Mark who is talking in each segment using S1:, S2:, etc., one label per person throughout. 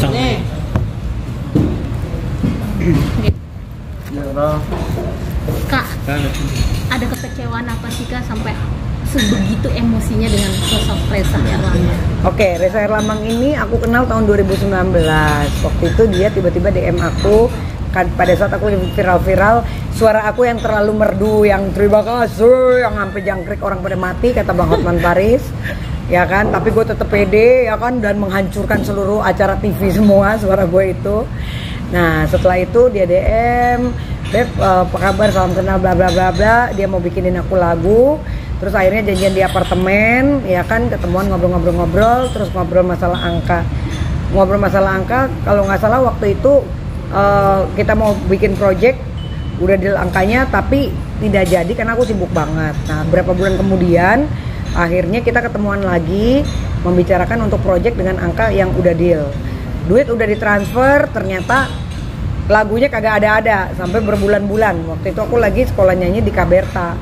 S1: kenceng nih.
S2: Kak, ada kekecewaan apa sih Kak sampai sebegitu emosinya dengan sosok Reza Herlambang?
S3: Oke, Reza Herlambang ini aku kenal tahun 2019. Waktu itu dia tiba-tiba DM aku kan pada saat aku viral-viral, suara aku yang terlalu merdu, yang terima kasih, yang sampai jangkrik orang pada mati kata Bang Hotman Paris. Ya kan, tapi gue tetap pede ya kan, dan menghancurkan seluruh acara TV semua suara gue itu. Nah setelah itu dia DM, Beb apa kabar, salam kenal bla bla bla bla, dia mau bikinin aku lagu. Terus akhirnya janjian di apartemen, ya kan, ketemuan ngobrol-ngobrol-ngobrol, terus ngobrol masalah angka. Ngobrol masalah angka, kalau nggak salah waktu itu kita mau bikin project, udah deal angkanya tapi tidak jadi karena aku sibuk banget. Nah berapa bulan kemudian akhirnya kita ketemuan lagi membicarakan untuk project dengan angka yang udah deal. Duit udah ditransfer, ternyata lagunya kagak ada-ada sampai berbulan-bulan. Waktu itu aku lagi sekolah nyanyi di Kaberta,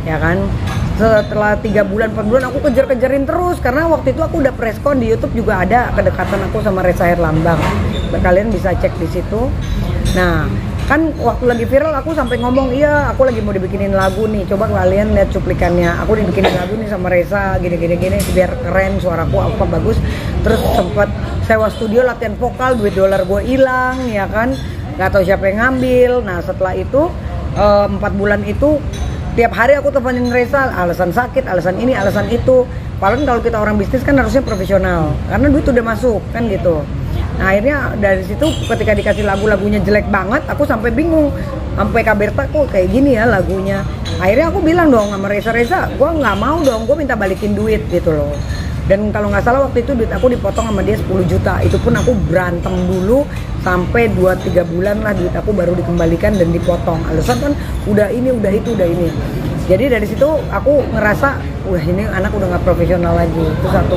S3: ya kan. Setelah 3 bulan 4 bulan aku kejar-kejarin terus karena waktu itu aku udah preskon di YouTube juga ada kedekatan aku sama Reza Herlambang. Kalian bisa cek di situ. Nah kan waktu lagi viral aku sampai ngomong, iya aku lagi mau dibikinin lagu nih, coba kalian lihat cuplikannya, aku dibikinin lagu nih sama Reza gini biar keren, suaraku apa bagus. Terus sempat sewa studio latihan vokal, $2 gue hilang ya kan, nggak tahu siapa yang ngambil. Nah setelah itu 4 bulan itu tiap hari aku teleponin Reza, alasan sakit, alasan ini, alasan itu. Padahal kalau kita orang bisnis kan harusnya profesional karena duit udah masuk kan gitu. Nah akhirnya dari situ ketika dikasih lagu-lagunya jelek banget, aku sampai bingung, sampai Kaberta kok kayak gini ya lagunya. Akhirnya aku bilang dong sama Reza, gue nggak mau dong, gue minta balikin duit gitu loh. Dan kalau nggak salah waktu itu duit aku dipotong sama dia 10 juta, itu pun aku berantem dulu sampai 2-3 bulan lah duit aku baru dikembalikan dan dipotong. Alasan kan udah ini, udah itu, udah ini. Jadi dari situ aku ngerasa, wah ini anak udah nggak profesional lagi. Itu satu.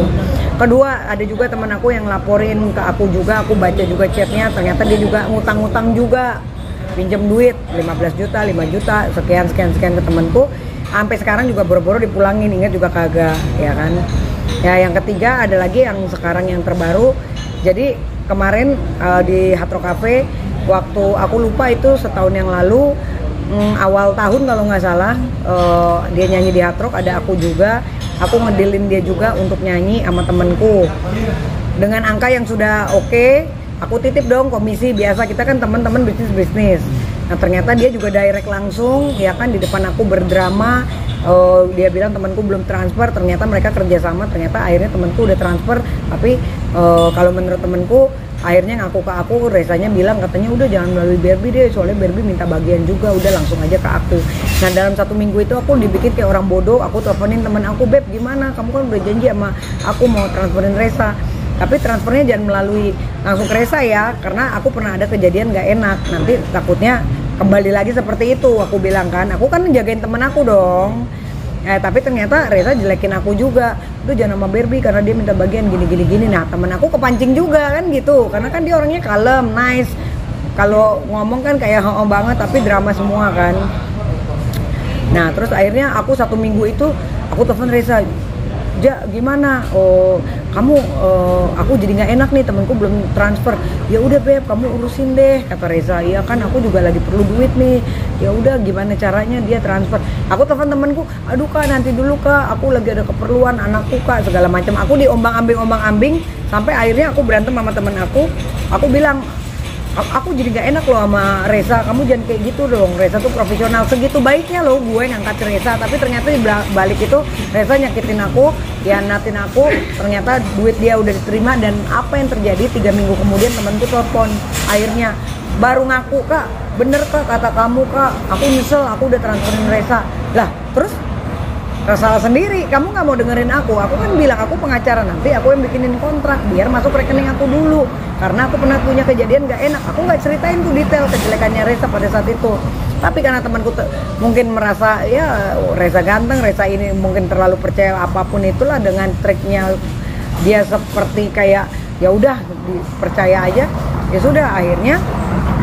S3: Kedua, ada juga teman aku yang laporin ke aku juga, aku baca juga chatnya, ternyata dia juga ngutang-ngutang juga, pinjam duit 15 juta, 5 juta, sekian ke temanku. Sampai sekarang juga boro-boro dipulangin, ingat juga kagak, ya kan. Ya yang ketiga ada lagi yang sekarang yang terbaru. Jadi kemarin di Hard Rock Cafe, waktu aku lupa itu setahun yang lalu, awal tahun kalau nggak salah, dia nyanyi di Hard Rock, ada aku juga. Aku ngedealin dia juga untuk nyanyi sama temenku dengan angka yang sudah oke. Aku titip dong komisi, biasa kita kan teman-teman bisnis. Nah ternyata dia juga direct langsung, ya kan, di depan aku berdrama. Dia bilang temanku belum transfer, ternyata mereka kerjasama, ternyata akhirnya temanku udah transfer. Tapi kalau menurut temanku akhirnya ngaku ke aku, Rezanya bilang katanya udah jangan melalui Barbie deh, soalnya Barbie minta bagian juga, udah langsung aja ke aku. Nah dalam 1 minggu itu aku dibikin kayak orang bodoh. Aku teleponin temen aku, Beb gimana, kamu kan udah janji sama aku mau transferin Reza, tapi transfernya jangan melalui langsung ke Reza ya, karena aku pernah ada kejadian gak enak, nanti takutnya kembali lagi seperti itu. Aku bilang kan, aku kan jagain temen aku dong. Tapi ternyata Reza jelekin aku juga, itu jangan sama Barbie karena dia minta bagian gini. Nah temen aku kepancing juga kan gitu, karena kan dia orangnya kalem, nice. Kalau ngomong kan kayak ho banget, tapi drama semua kan. Nah terus akhirnya aku 1 minggu itu aku telepon Reza, Ja gimana? Oh kamu, aku jadi nggak enak nih, temenku belum transfer. Ya udah Beb, kamu urusin deh, kata Reza. Iya kan aku juga lagi perlu duit nih. Ya udah gimana caranya dia transfer? Aku telepon temenku, aduh Kak nanti dulu Kak, aku lagi ada keperluan anakku Kak, segala macam. Aku diombang-ambing sampai akhirnya aku berantem sama temen aku. Aku bilang, aku jadi gak enak loh sama Reza, kamu jangan kayak gitu dong, Reza tuh profesional, segitu baiknya loh gue ngangkat Reza, tapi ternyata di balik itu Reza nyakitin aku, hianatin aku, ternyata duit dia udah diterima. Dan apa yang terjadi 3 minggu kemudian temenku telepon, akhirnya baru ngaku, Kak bener Kak kata kamu Kak, aku nyesel, aku udah transferin Reza. Lah terus salah sendiri, kamu nggak mau dengerin aku kan bilang aku pengacara, nanti aku yang bikinin kontrak biar masuk rekening aku dulu, karena aku pernah punya kejadian gak enak. Aku nggak ceritain tuh detail kejelekannya Reza pada saat itu, tapi karena temanku mungkin merasa ya Reza ganteng, Reza ini mungkin terlalu percaya apapun itulah, dengan triknya dia seperti kayak ya udah percaya aja, ya sudah akhirnya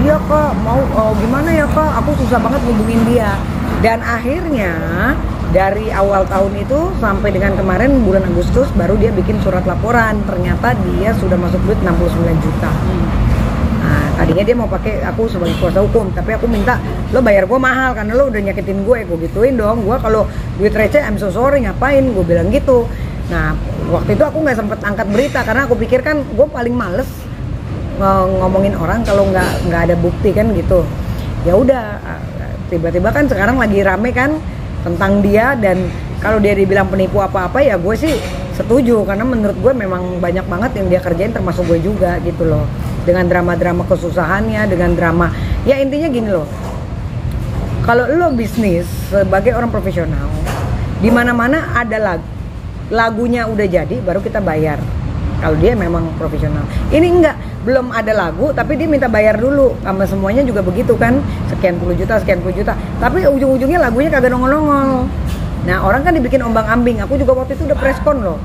S3: dia Kak mau gimana ya Kak, aku susah banget ngubungin dia. Dan akhirnya dari awal tahun itu sampai dengan kemarin bulan Agustus baru dia bikin surat laporan, ternyata dia sudah masuk duit 69 juta. Nah, tadinya dia mau pakai aku sebagai kuasa hukum, tapi aku minta lo bayar gue mahal karena lo udah nyakitin gue gituin dong. Gue kalau duit receh I'm so sorry, ngapain, gue bilang gitu. Nah, waktu itu aku nggak sempet angkat berita karena aku pikir kan gue paling males ngomongin orang kalau nggak ada bukti kan gitu. Ya udah, tiba-tiba kan sekarang lagi rame kan tentang dia, dan kalau dia dibilang penipu apa-apa ya gue sih setuju karena menurut gue memang banyak banget yang dia kerjain termasuk gue juga gitu loh, dengan drama-drama kesusahannya, dengan drama ya intinya gini loh, kalau lo bisnis sebagai orang profesional di mana-mana ada lagunya udah jadi baru kita bayar kalau dia memang profesional. Ini enggak, belum ada lagu tapi dia minta bayar dulu, sama semuanya juga begitu kan, sekian puluh juta, tapi ujung-ujungnya lagunya kagak nongol-nongol. Nah orang kan dibikin ombang-ambing. Aku juga waktu itu udah preskon loh,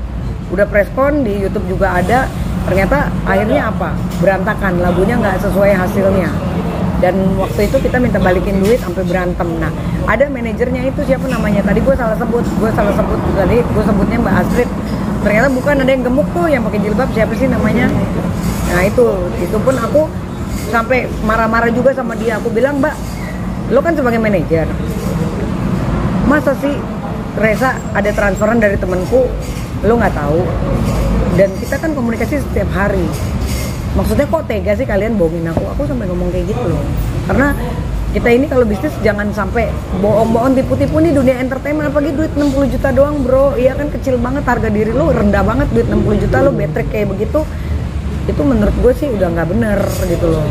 S3: udah preskon di YouTube juga ada, ternyata akhirnya apa, berantakan, lagunya nggak sesuai hasilnya. Dan waktu itu kita minta balikin duit sampai berantem. Nah ada manajernya itu, siapa namanya tadi gue salah sebut tadi gue sebutnya Mbak Astrid, ternyata bukan, ada yang gemuk tuh yang pakai jilbab, siapa sih namanya. Nah itu pun aku sampai marah-marah juga sama dia. Aku bilang, Mbak, lo kan sebagai manajer, masa sih Reza ada transferan dari temanku lo nggak tahu, dan kita kan komunikasi setiap hari, maksudnya kok tega sih kalian bohongin aku sampai ngomong kayak gitu loh. Karena kita ini kalau bisnis jangan sampai bohong-bohong, tipu-tipu nih dunia entertainment, apalagi duit 60 juta doang bro, iya kan kecil banget, harga diri lo rendah banget, duit 60 juta lo betrek kayak begitu, itu menurut gue sih udah nggak bener gitu loh.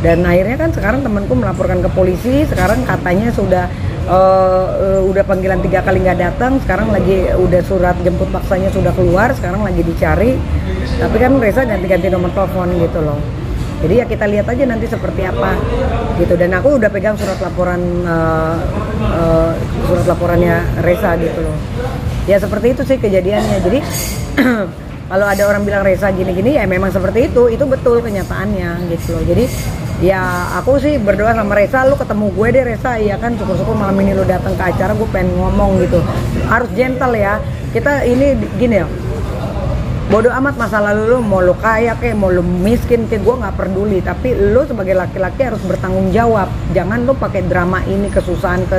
S3: Dan akhirnya kan sekarang temanku melaporkan ke polisi, sekarang katanya udah panggilan 3 kali nggak datang, sekarang lagi udah surat jemput paksanya sudah keluar, sekarang lagi dicari, tapi kan Reza ganti-ganti nomor telepon gitu loh. Jadi ya kita lihat aja nanti seperti apa gitu. Dan aku udah pegang surat laporannya Reza gitu loh. Ya seperti itu sih kejadiannya. Jadi kalau ada orang bilang Reza gini-gini ya memang seperti itu betul kenyataannya gitu loh. Jadi ya aku sih berdoa sama Reza, lu ketemu gue deh Reza, ya kan syukur-syukur malam ini lu datang ke acara, gue pengen ngomong gitu. Harus gentle ya. Kita ini gini ya, bodoh amat masa lalu lu, mau lu kaya kayak mau lu miskin kayak, gue nggak peduli, tapi lu sebagai laki-laki harus bertanggung jawab. Jangan lu pakai drama ini, kesusahan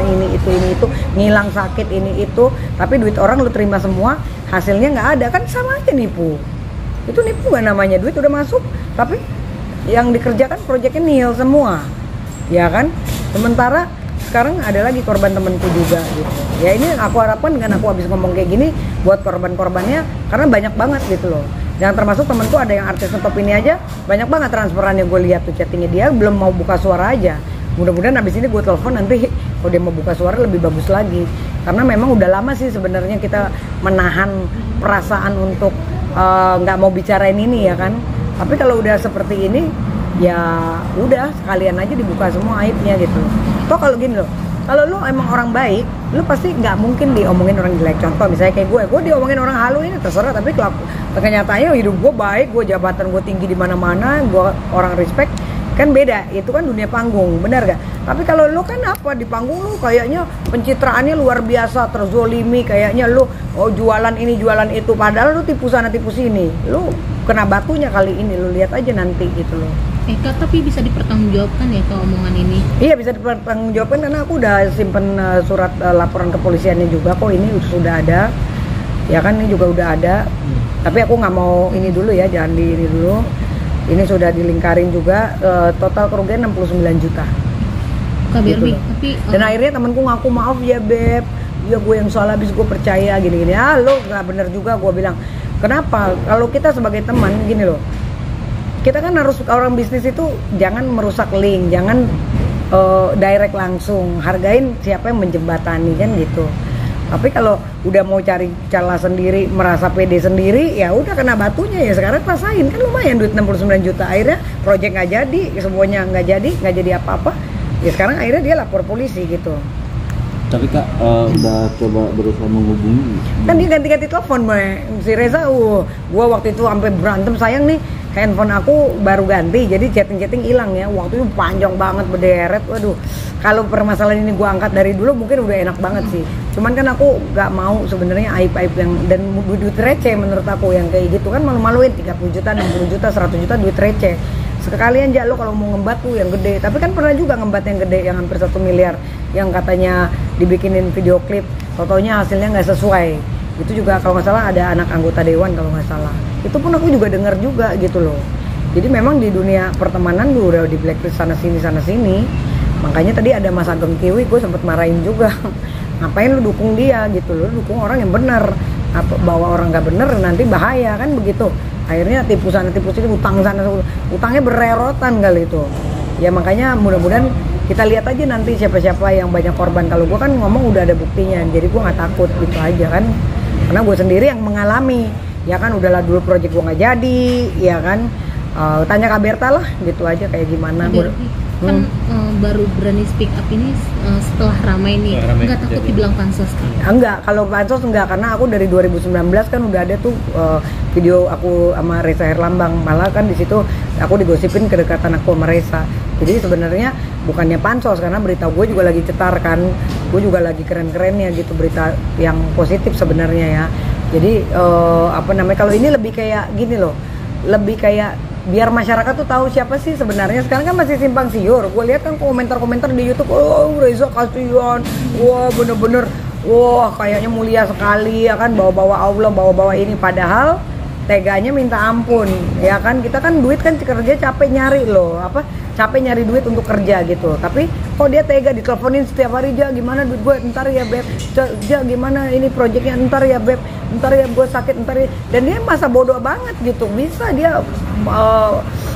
S3: ini itu, ngilang sakit ini itu, tapi duit orang lu terima semua, hasilnya nggak ada, kan sama aja nipu. Itu nipu gak namanya, duit udah masuk tapi yang dikerjakan proyeknya nihil semua, ya kan. Sementara sekarang ada lagi korban temenku juga gitu. Ya ini aku harapkan dengan aku habis ngomong kayak gini buat korban-korbannya, karena banyak banget gitu loh. Dan termasuk temenku ada yang artis top ini aja banyak banget transferannya, gue lihat tuh chattingnya, dia belum mau buka suara aja. Mudah-mudahan habis ini gue telepon nanti kalau dia mau buka suara lebih bagus lagi. Karena memang udah lama sih sebenarnya kita menahan perasaan untuk nggak mau bicarain ini ya kan. Tapi kalau udah seperti ini ya udah sekalian aja dibuka semua aibnya gitu. Toh kalau gini loh, kalau lu emang orang baik, lu pasti nggak mungkin diomongin orang jelek. Contoh misalnya kayak gue diomongin orang halu ini terserah, tapi kenyataannya hidup gue baik, gue jabatan gue tinggi di mana-mana, gue orang respect, kan beda. Itu kan dunia panggung, benar gak? Tapi kalau lu kan apa, di panggung lu kayaknya pencitraannya luar biasa, terzolimi, kayaknya lu jualan ini jualan itu, padahal lu tipu sana tipu sini, lu kena batunya kali ini, lu lihat aja nanti gitu loh.
S2: Kak, tapi bisa dipertanggungjawabkan ya ke omongan ini? Iya
S3: bisa dipertanggungjawabkan karena aku udah simpen surat laporan kepolisiannya juga kok, ini sudah ada, ya kan, ini juga udah ada. Tapi aku nggak mau ini dulu ya, jangan di ini dulu. Ini sudah dilingkarin juga, total kerugian 69 juta.
S2: Kak Berbi,
S3: gitu.
S2: tapi
S3: dan akhirnya temanku ngaku, maaf ya Beb, ya gue yang salah, habis gue percaya gini-gini. Ah lo nggak bener juga, gue bilang. Kenapa? Kalau kita sebagai teman gini loh, kita kan harus, orang bisnis itu jangan merusak link, jangan direct langsung, hargain siapa yang menjembatani kan gitu. Tapi kalau udah mau cari celah sendiri, merasa pede sendiri, ya udah kena batunya ya. Sekarang rasain kan lumayan duit 69 juta, akhirnya project nggak jadi, semuanya nggak jadi apa-apa. Ya sekarang akhirnya dia lapor polisi gitu.
S1: Tapi Kak, udah coba berusaha menghubungi?
S3: Kan dia ganti-ganti telepon, si Reza. Gua waktu itu sampai berantem, sayang nih handphone aku baru ganti, jadi chatting hilang ya. Waktu itu panjang banget berderet. Waduh, kalau permasalahan ini gua angkat dari dulu mungkin udah enak banget sih. Cuman kan aku nggak mau sebenarnya aib-aib yang dan duit receh menurut aku yang kayak gitu kan malu-maluin 30 juta, 60 juta, 100 juta duit receh. Sekalian aja lo kalau mau ngembat tuh yang gede. Tapi kan pernah juga ngembat yang gede yang hampir 1 miliar yang katanya dibikinin video klip, fotonya hasilnya nggak sesuai. Itu juga kalau nggak salah ada anak anggota dewan kalau nggak salah. Itu pun aku juga dengar juga gitu loh. Jadi memang di dunia pertemanan gue udah di blacklist sana sini. Makanya tadi ada Mas Ageng Kiwi, gue sempet marahin juga. Ngapain lu dukung dia gitu, lu dukung orang yang benar. Bawa orang nggak bener nanti bahaya kan begitu. Akhirnya tipu sana tipu sini, utang sana, utangnya bererotan kali itu. Ya makanya mudah-mudahan kita lihat aja nanti siapa-siapa yang banyak korban. Kalau gue kan ngomong udah ada buktinya, jadi gue nggak takut gitu aja kan. Karena gue sendiri yang mengalami, ya kan udahlah dulu project gue nggak jadi, ya kan. Tanya Kak Berta lah gitu aja kayak gimana.
S2: Kan baru berani speak up ini setelah ramai nih, nggak takut dibilang pansos kan?
S3: Enggak, kalau pansos enggak, karena aku dari 2019 kan udah ada tuh video aku sama Reza Herlambang, malah kan di situ aku digosipin kedekatan aku sama Reza. Jadi sebenarnya bukannya pansos, karena berita gue juga lagi cetar kan, gue juga lagi keren-kerennya gitu berita yang positif sebenarnya ya. Jadi kalau ini lebih kayak gini loh, lebih kayak biar masyarakat tuh tahu siapa sih sebenarnya. Sekarang kan masih simpang siur. Gue lihat kan komentar-komentar di YouTube, oh Reza kasihan, wah bener-bener, wah kayaknya mulia sekali ya kan, bawa-bawa Allah, bawa-bawa ini, padahal teganya minta ampun ya kan. Kita kan duit kan kerja capek nyari loh, capek nyari duit untuk kerja gitu, tapi kok dia tega diteleponin setiap hari, Ja gimana duit gue, ntar ya Beb, Ja gimana ini proyeknya, ntar ya Beb, ntar ya gue sakit, ntar ya. Dan dia masa bodoh banget gitu, bisa dia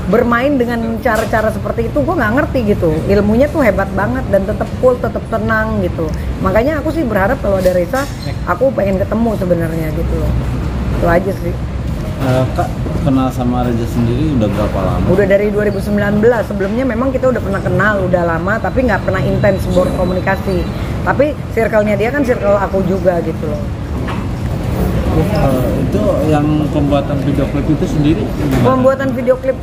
S3: bermain dengan cara-cara seperti itu. Gue nggak ngerti gitu, ilmunya tuh hebat banget dan tetap cool, tetap tenang gitu. Makanya aku sih berharap kalau ada Reza, aku pengen ketemu sebenarnya gitu loh. Itu aja sih.
S1: Kak kenal sama Reza sendiri udah berapa lama?
S3: Udah dari 2019. Sebelumnya memang kita udah pernah kenal, udah lama, tapi nggak pernah intens berkomunikasi. Tapi circle-nya dia kan circle aku juga gitu loh.
S1: Itu yang pembuatan video klip itu sendiri?
S3: Pembuatan video klip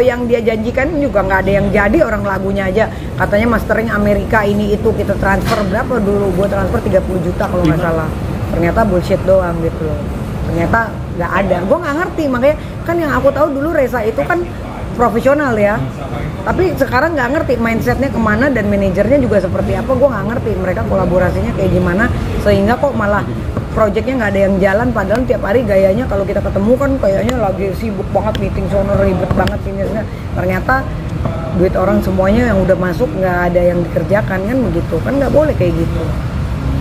S3: yang dia janjikan juga nggak ada yang jadi, orang lagunya aja katanya mastering Amerika ini itu, kita transfer berapa dulu, gue transfer 30 juta kalau nggak salah. Ternyata bullshit doang gitu loh. Ternyata nggak ada, gue nggak ngerti. Makanya kan yang aku tahu dulu Reza itu kan profesional ya, tapi sekarang nggak ngerti mindsetnya kemana dan manajernya juga seperti apa. Gue nggak ngerti mereka kolaborasinya kayak gimana sehingga kok malah projectnya nggak ada yang jalan, padahal tiap hari gayanya kalau kita ketemu kan kayaknya lagi sibuk banget, meeting sono ribet banget sini. Ternyata duit orang semuanya yang udah masuk nggak ada yang dikerjakan kan begitu kan, nggak boleh kayak gitu.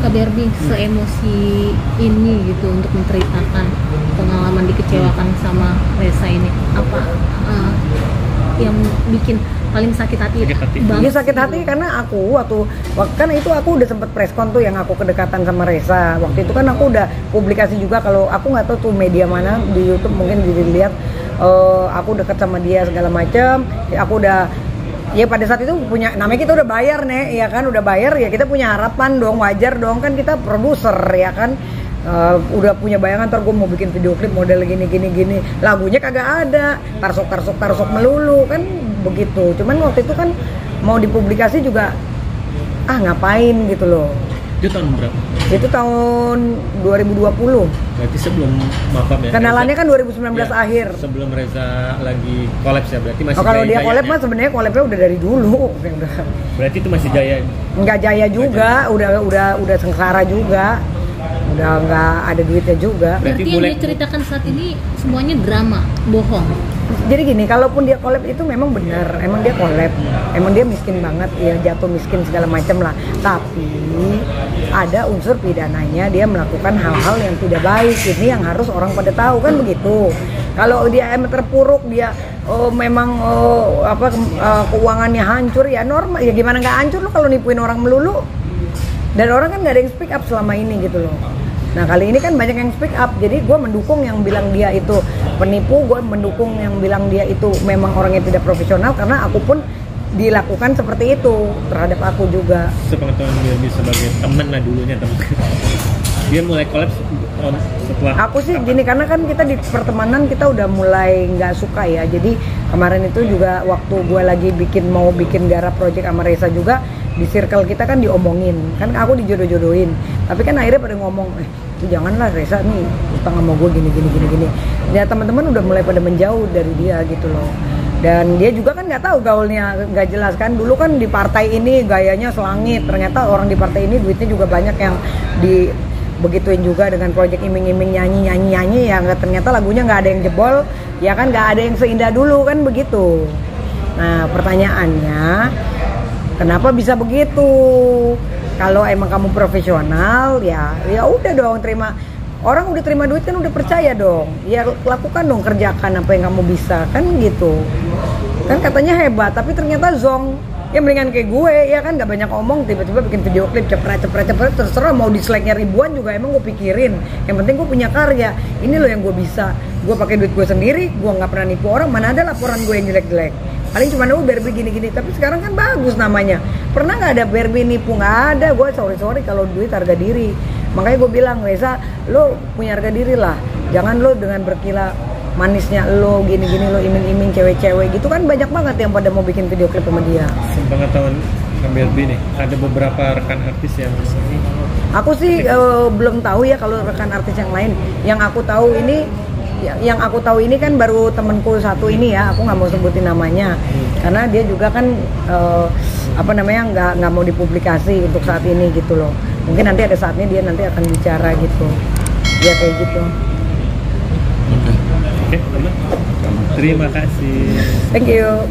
S2: Kak Berbi seemosi ini gitu untuk menceritakan pengalaman dikecewakan sama Reza ini, apa yang bikin paling sakit hati?
S3: Dia sakit hati karena aku kan itu aku udah sempet preskon tuh yang aku kedekatan sama Reza. Waktu itu kan aku udah publikasi juga, kalau aku nggak tahu tuh media mana di YouTube mungkin dilihat aku dekat sama dia segala macam. Aku udah ya pada saat itu punya, namanya kita udah bayar nih ya kan, udah bayar ya kita punya harapan dong, wajar dong kan, kita produser ya kan. Udah punya bayangan ntar gue mau bikin video klip model gini, lagunya kagak ada, tarsuk melulu kan begitu. Cuman waktu itu kan mau dipublikasi juga ngapain gitu loh.
S4: Itu tahun berapa?
S3: Itu tahun 2020.
S4: Berarti sebelum Mafam ya?
S3: Kenalannya kan 2019 akhir.
S4: Sebelum Reza lagi kolaps ya, berarti masih
S3: kalau dia kolab
S4: mah
S3: sebenarnya kolabnya udah dari dulu.
S4: Berarti itu masih jaya?
S3: Enggak jaya juga, udah sengsara juga. Udah nggak ada duitnya juga.
S2: Berarti yang dia ceritakan saat ini semuanya drama, bohong.
S3: Jadi gini, kalaupun dia collab itu memang benar, emang dia collab, emang dia miskin banget, ya jatuh miskin segala macam lah. Tapi ada unsur pidananya, dia melakukan hal-hal yang tidak baik. Ini yang harus orang pada tahu kan begitu. Kalau dia emang terpuruk, dia keuangannya hancur ya normal. Ya gimana nggak hancur lo kalau nipuin orang melulu? Dan orang kan nggak ada yang speak up selama ini gitu loh. Nah kali ini kan banyak yang speak up, jadi gue mendukung yang bilang dia itu penipu, gue mendukung yang bilang dia itu memang orang yang tidak profesional, karena aku pun dilakukan seperti itu terhadap aku juga.
S4: Sepengetahuan dia sebagai temen lah dulunya, temen. Dia mulai kolaps setelah
S3: aku sih gini, karena kan kita di pertemanan kita udah mulai nggak suka ya. Jadi kemarin itu juga waktu gue lagi mau bikin garap project sama Reza juga, di circle kita kan diomongin, kan aku dijodoh-jodohin. Tapi kan akhirnya pada ngomong, janganlah Reza nih utang sama gue gini. Ya teman-teman udah mulai pada menjauh dari dia gitu loh. Dan dia juga kan nggak tahu gaulnya, nggak jelas kan. Dulu kan di partai ini gayanya selangit, ternyata orang di partai ini duitnya juga banyak yang begituin juga dengan proyek iming-iming nyanyi ya, ternyata lagunya nggak ada yang jebol, ya kan, nggak ada yang seindah dulu kan begitu. Nah pertanyaannya, kenapa bisa begitu? Kalau emang kamu profesional ya udah dong, terima. Orang udah terima duit kan udah percaya dong, ya lakukan dong, kerjakan apa yang kamu bisa kan gitu. Kan katanya hebat tapi ternyata zong. Ya mendingan kayak gue ya kan, nggak banyak omong, tiba-tiba bikin video klip cepret terserah mau dislike-nya ribuan juga emang gue pikirin. Yang penting gue punya karya, ini loh yang gue bisa. Gue pakai duit gue sendiri, gue nggak pernah nipu orang, mana ada laporan gue yang jelek-jelek. Paling cuma Barbie gini-gini, tapi sekarang kan bagus namanya. Pernah nggak ada Barbie nipu? Nggak ada. Gue sorry kalau duit harga diri. Makanya gue bilang, Reza, lo punya harga diri lah. Jangan lo dengan berkilah manisnya lo gini-gini, lo iming-iming cewek-cewek gitu kan, banyak banget yang pada mau bikin video klip sama dia.
S4: Sepengetahuan Barbie nih, ada beberapa rekan artis yang
S3: aku sih belum tahu ya kalau rekan artis yang lain. Yang aku tahu ini kan baru temenku satu ini ya, aku nggak mau sebutin namanya karena dia juga kan nggak mau dipublikasi untuk saat ini gitu loh. Mungkin nanti ada saatnya dia nanti akan bicara gitu ya, kayak gitu.
S4: Oke, terima kasih.
S3: Thank you.